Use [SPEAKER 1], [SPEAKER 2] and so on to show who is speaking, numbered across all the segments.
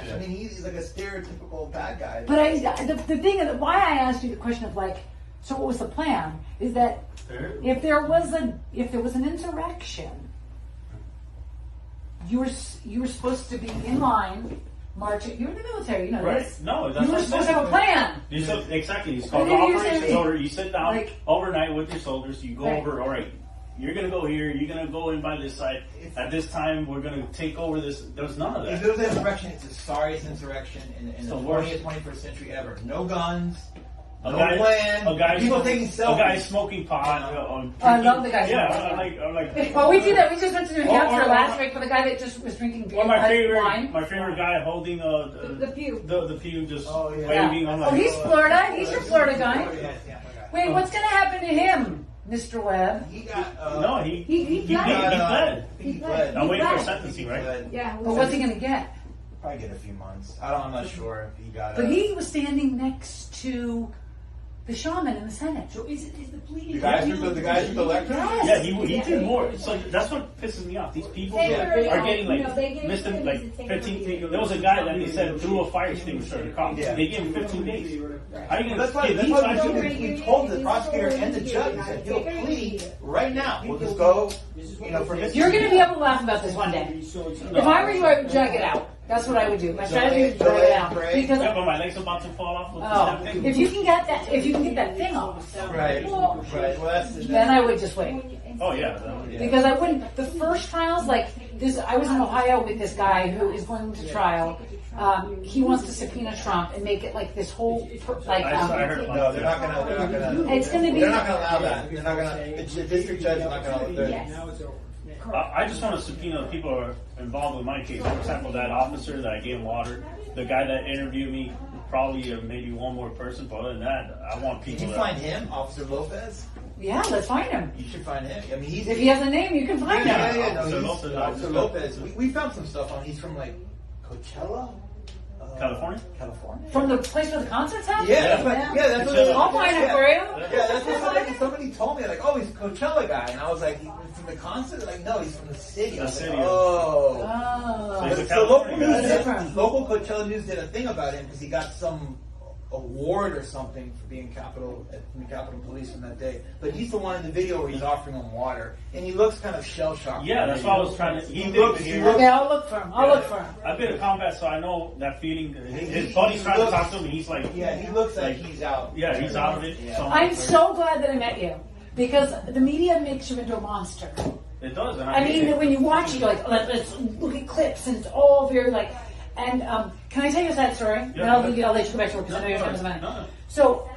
[SPEAKER 1] I mean, he's like a stereotypical bad guy.
[SPEAKER 2] But the thing is, why I asked you the question of like, so what was the plan? Is that if there was an insurrection, you were supposed to be in line marching. You're in the military, you know this.
[SPEAKER 3] No, that's
[SPEAKER 2] you were supposed to have a plan.
[SPEAKER 3] Exactly. It's called operations order. You sit down overnight with your soldiers. You go over. All right. You're going to go here, you're going to go in by this side. At this time, we're going to take over this. There's none of that.
[SPEAKER 1] If there was an insurrection, it's the sorriest insurrection in the 20th, 21st century ever. No guns, no plan, people taking selfies.
[SPEAKER 3] A guy smoking pot.
[SPEAKER 2] I love the guy.
[SPEAKER 3] Yeah, I'm like.
[SPEAKER 2] Well, we did that. We just went to New Hampshire last week for the guy that just was drinking beer.
[SPEAKER 3] Well, my favorite guy holding
[SPEAKER 2] the pew.
[SPEAKER 3] The pew just waving.
[SPEAKER 2] Yeah. He's Florida. He's your Florida guy. Wait, what's going to happen to him? Mr. Webb.
[SPEAKER 1] He got
[SPEAKER 3] he pled.
[SPEAKER 1] He pled.
[SPEAKER 3] I'm waiting for sentencing, right?
[SPEAKER 2] Yeah. But what's he going to get?
[SPEAKER 1] Probably get a few months. I'm not sure if he got.
[SPEAKER 2] But he was standing next to the shaman in the Senate.
[SPEAKER 4] So is the plea?
[SPEAKER 1] The guys with the lectern?
[SPEAKER 3] Yeah, he did more. So that's what pisses me off. These people are getting like 15. There was a guy that they said threw a fire extinguisher at the cop. They gave him 15 days. How are you
[SPEAKER 1] that's why we told the prosecutor and the judge that he'll plead right now. We'll just go, for this.
[SPEAKER 2] You're going to be able to laugh about this one day. If I were you, I would drag it out. That's what I would do. My strategy is drag it out. Because
[SPEAKER 3] but my leg's about to fall off.
[SPEAKER 2] If you can get that thing off,
[SPEAKER 1] right. Well,
[SPEAKER 2] then I would just wait.
[SPEAKER 3] Oh yeah.
[SPEAKER 2] Because I wouldn't. The first trials, like this, I was in Ohio with this guy who is going to trial. He wants to subpoena Trump and make it like this whole like.
[SPEAKER 3] I heard
[SPEAKER 1] no, they're not gonna.
[SPEAKER 2] It's gonna be.
[SPEAKER 1] They're not gonna allow that. They're not gonna. The district judge is not gonna.
[SPEAKER 2] Yes.
[SPEAKER 3] I just want to subpoena the people who are involved with my case. For example, that officer that I gave water, the guy that interviewed me, probably maybe one more person. But other than that, I want people.
[SPEAKER 1] Did you find him, Officer Lopez?
[SPEAKER 2] Yeah, let's find him.
[SPEAKER 1] You should find him. I mean,
[SPEAKER 2] if he has a name, you can find him.
[SPEAKER 1] Yeah. Officer Lopez. We found some stuff on. He's from like Coachella.
[SPEAKER 3] California?
[SPEAKER 2] From the place where the concerts happen?
[SPEAKER 1] Yeah, that's what
[SPEAKER 2] I'll find it for you.
[SPEAKER 1] Yeah, that's what somebody told me. Like, oh, he's a Coachella guy. And I was like, he's from the concert? Like, no, he's from the city. I was like, oh. So local Coachella News did a thing about him because he got some award or something for being Capitol Police from that day. But he's the one in the video where he's offering him water, and he looks kind of shell shocked.
[SPEAKER 3] Yeah, that's what I was trying to.
[SPEAKER 2] Okay, I'll look for him. Look for him.
[SPEAKER 3] I've been in combat, so I know that feeling. His buddy's trying to talk to him, and he's like,
[SPEAKER 1] yeah, he looks like he's out.
[SPEAKER 3] Yeah, he's out of it.
[SPEAKER 1] Yeah.
[SPEAKER 2] I'm so glad that I met you because the media makes you into a monster.
[SPEAKER 3] It does. And
[SPEAKER 2] I mean, when you watch it, you're like, let's look at clips, and it's all very like. And can I tell you a sad story?
[SPEAKER 3] Yeah,
[SPEAKER 2] I'll let you go back to work because I know your time is money. So,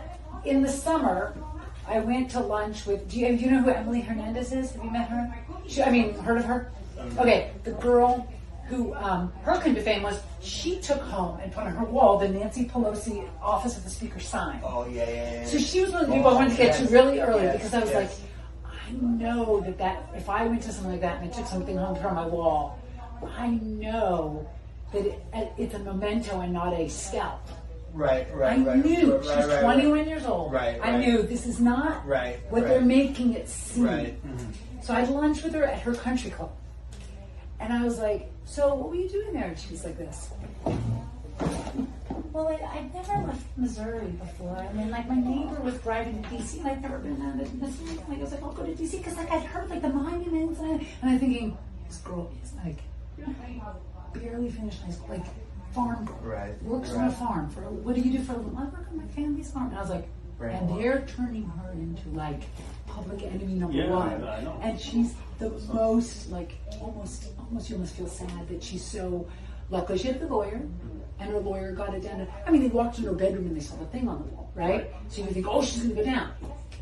[SPEAKER 2] in the summer, I went to lunch with. Do you know who Emily Hernandez is? Have you met her? Heard of her? Okay, the girl who her claim to fame was she took home and put on her wall the Nancy Pelosi Office of the Speaker sign.
[SPEAKER 1] Oh yeah.
[SPEAKER 2] So she was one of the people I wanted to get to really early because I was like, I know that if I went to something like that and I took something home from my wall, I know that it's a memento and not a scalp.
[SPEAKER 1] Right.
[SPEAKER 2] I knew she's 21 years old.
[SPEAKER 1] Right.
[SPEAKER 2] I knew this is not what they're making it seem.
[SPEAKER 1] Right.
[SPEAKER 2] So I had lunch with her at her country club. And I was like, so what were you doing there? And she's like this. Well, I've never left Missouri before. I mean, like, my neighbor was driving to D.C. and I'd never been down to Missouri. Like, I was like, I'll go to D.C. because, like, I'd heard, like, the monuments. And I'm thinking, this girl is, like, barely finished high school, like farm girl.
[SPEAKER 1] Right.
[SPEAKER 2] Works on a farm. What do you do for a living? I work on my family's farm. And I was like, and they're turning her into like public enemy number one.
[SPEAKER 3] I know.
[SPEAKER 2] And she's the most like almost you almost feel sad that she's so. Luckily, she had the lawyer, and her lawyer got it down. They walked in her bedroom and they saw the thing on the wall, right? So you would think, oh, she's going to go down.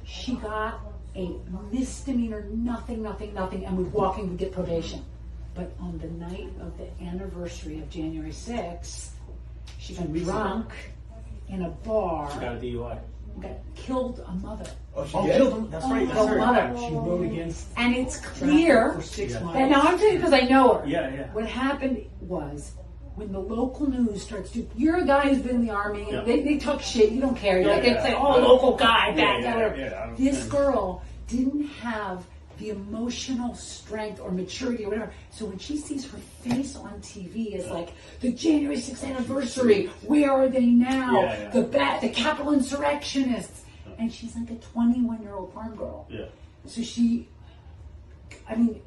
[SPEAKER 2] She got a misdemeanor, nothing, and would get probation. But on the night of the anniversary of January 6th, she got drunk in a bar.
[SPEAKER 3] She got a DUI.
[SPEAKER 2] Killed a mother.
[SPEAKER 1] Oh, she did?
[SPEAKER 3] That's right.
[SPEAKER 2] Killed a mother.
[SPEAKER 4] She wrote against.
[SPEAKER 2] And it's clear.
[SPEAKER 4] For 6 months.
[SPEAKER 2] And now I'm telling you because I know her.
[SPEAKER 3] Yeah.
[SPEAKER 2] What happened was when the local news starts to. You're a guy who's been in the army. And they talk shit. You don't care. You're they say, oh, local guy, bad guy. This girl didn't have the emotional strength or maturity or whatever. So when she sees her face on TV as like the January 6th anniversary, where are they now? The Capitol insurrectionists, and she's like a 21-year-old farm girl.
[SPEAKER 3] Yeah.
[SPEAKER 2] So it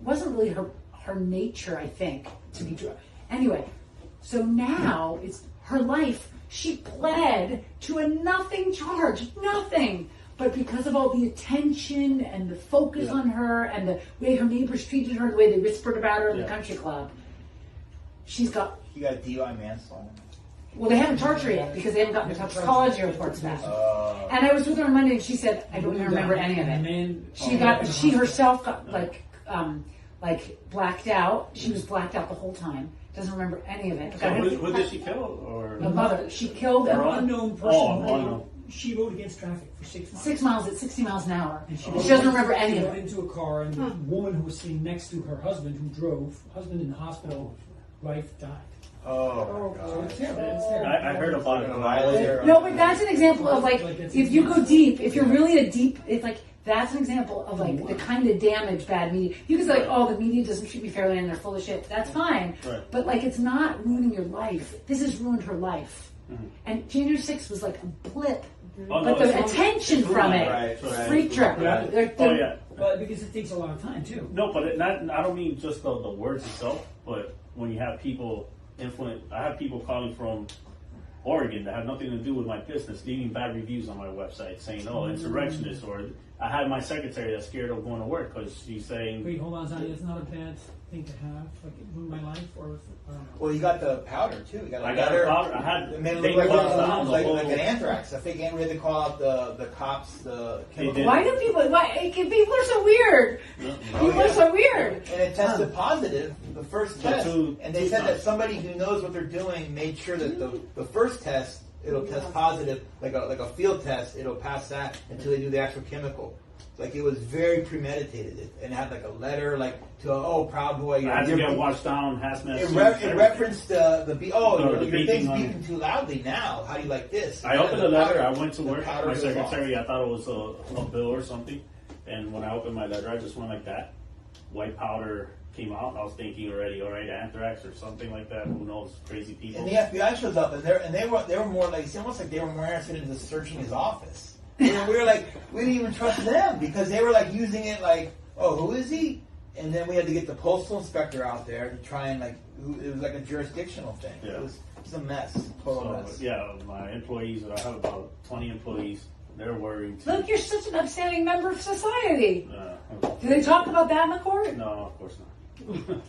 [SPEAKER 2] wasn't really her nature, I think, to be drunk. Anyway, so now it's her life. She pled to a nothing charge, nothing. But because of all the attention and the focus on her and the way her neighbors treated her, the way they whispered about her in the country club,
[SPEAKER 1] You got DUI manslaughter.
[SPEAKER 2] Well, they haven't charged her yet because they haven't gotten the toxicology reports back. And I was with her on Monday, and she said, "I don't even remember any of it." She herself got like blacked out. She was blacked out the whole time. Doesn't remember any of it.
[SPEAKER 3] So who did she kill? Or
[SPEAKER 2] the mother? She killed
[SPEAKER 4] an unknown person.
[SPEAKER 3] Unknown.
[SPEAKER 4] She rode against traffic for 6 miles.
[SPEAKER 2] 6 miles at 60 miles an hour. And she doesn't remember any of it.
[SPEAKER 4] She got into a car, and the woman who was sitting next to her husband, who drove, husband in the hospital, wife died.
[SPEAKER 1] Oh, God.
[SPEAKER 4] It's terrible.
[SPEAKER 3] I heard about it.
[SPEAKER 2] No, but that's an example of like, if you go deep, if you're really it's like, that's an example of like the kind of damage bad media. You can say like, oh, the media doesn't treat me fairly and they're full of shit. That's fine.
[SPEAKER 3] Right.
[SPEAKER 2] But like, it's not ruining your life. This has ruined her life. And January 6th was like a blip. But the attention from it, freak trip.
[SPEAKER 4] But because it takes a lot of time too.
[SPEAKER 3] No, but I don't mean just the words itself, but when you have people I have people calling from Oregon that have nothing to do with my business, leaving bad reviews on my website, saying, "Oh, insurrectionist," or I had my secretary that's scared of going to work because she's saying.
[SPEAKER 4] Wait, hold on, Sonny. It's not a bad thing to have. Like it ruined my life, or.
[SPEAKER 1] Well, you got the powder too. You got
[SPEAKER 3] I got the powder. I had.
[SPEAKER 1] It made it look like an anthrax. I think we had to call out the cops.
[SPEAKER 2] Why do people? People are so weird. People are so weird.
[SPEAKER 1] And it tested positive the first test, and they said that somebody who knows what they're doing made sure that the first test it'll test positive, like a field test. It'll pass that until they do the actual chemical. Like it was very premeditated, and it had like a letter, like to Proud Boy.
[SPEAKER 3] I had to get washed down, hazmat.
[SPEAKER 1] It referenced your thing's beeping too loudly now. How do you like this?
[SPEAKER 3] I opened the letter. I went to work. My secretary, I thought it was a bill or something, and when I opened my letter, I just went like that. White powder came out. I was thinking already, all right, anthrax or something like that. Who knows? Crazy people.
[SPEAKER 1] And the FBI shows up, and they were more like, it's almost like they were more interested in just searching his office. We were like, we didn't even trust them because they were like using it like, oh, who is he? And then we had to get the postal inspector out there to try and it was like a jurisdictional thing.
[SPEAKER 3] Yeah.
[SPEAKER 1] It was a mess, total mess.
[SPEAKER 3] Yeah, my employees, I have about 20 employees. They're worried too.
[SPEAKER 2] Look, you're such an upstanding member of society. Do they talk about that in the court?
[SPEAKER 3] No, of course not.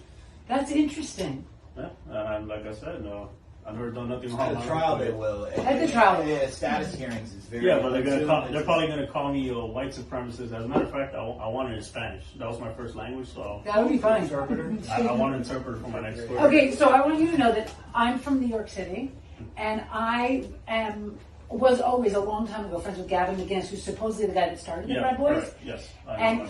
[SPEAKER 2] That's interesting.
[SPEAKER 3] Yeah, and like I said, no. I've never done nothing wrong.
[SPEAKER 1] At the trial, they will.
[SPEAKER 2] At the trial, they will.
[SPEAKER 1] Status hearings is very.
[SPEAKER 3] Yeah, but they're probably going to call me a white supremacist. As a matter of fact, I want it in Spanish. That was my first language, so
[SPEAKER 2] that would be fine.
[SPEAKER 3] I want an interpreter for my next story.
[SPEAKER 2] Okay, so I want you to know that I'm from New York City, and I was always a long time ago friends with Gavin McGinnis, who's supposedly the guy that started the Proud Boys.
[SPEAKER 3] Right. Yes.
[SPEAKER 2] And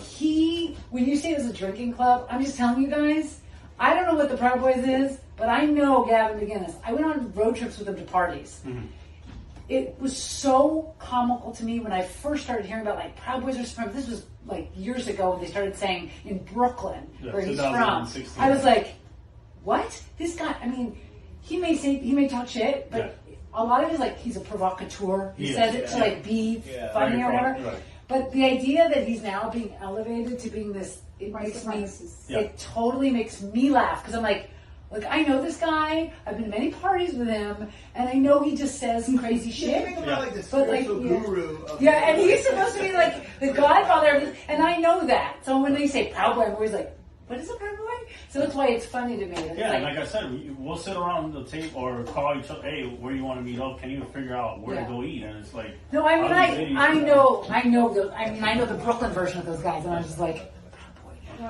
[SPEAKER 2] when you say it was a drinking club, I'm just telling you guys, I don't know what the Proud Boys is, but I know Gavin McGinnis. I went on road trips with him to parties. Mm-hmm. It was so comical to me when I first started hearing about like Proud Boys are from. This was like years ago when they started saying in Brooklyn, where he's from. I was like, what? This guy, I mean, he may talk shit, but a lot of it is like he's a provocateur. He says it to like be funny or whatever. Right. But the idea that he's now being elevated to being this, it totally makes me laugh because I'm like, look, I know this guy. I've been to many parties with him, and I know he just says some crazy shit.
[SPEAKER 1] Like the spiritual guru.
[SPEAKER 2] And he's supposed to be like the godfather, and I know that. So when they say Proud Boy, I'm always like, what is a Proud Boy? So that's why it's funny to me.
[SPEAKER 3] Like I said, we'll sit around the table or call each other. Hey, where you want to meet up? Can you figure out where to go eat? And it's like,
[SPEAKER 2] no, I mean, I know the Brooklyn version of those guys, and I'm just like.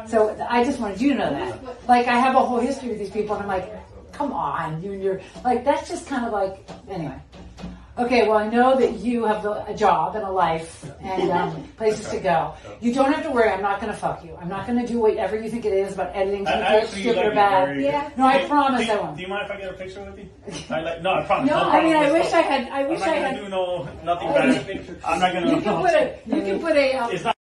[SPEAKER 2] So I just wanted you to know that. Like, I have a whole history with these people, and I'm like, come on, you're like, that's just kind of like, anyway. Okay, well, I know that you have a job and a life and places to go. You don't have to worry, I'm not going to fuck you. I'm not going to do whatever you think it is about editing stupid or bad.
[SPEAKER 3] Yeah.
[SPEAKER 2] No, I promise I won't.
[SPEAKER 3] Do you mind if I get a picture with you? No, I promise.
[SPEAKER 2] No, I mean, I wish I had.
[SPEAKER 3] I'm not going to do nothing bad. I'm not going to.
[SPEAKER 2] You can put a.
[SPEAKER 3] It's not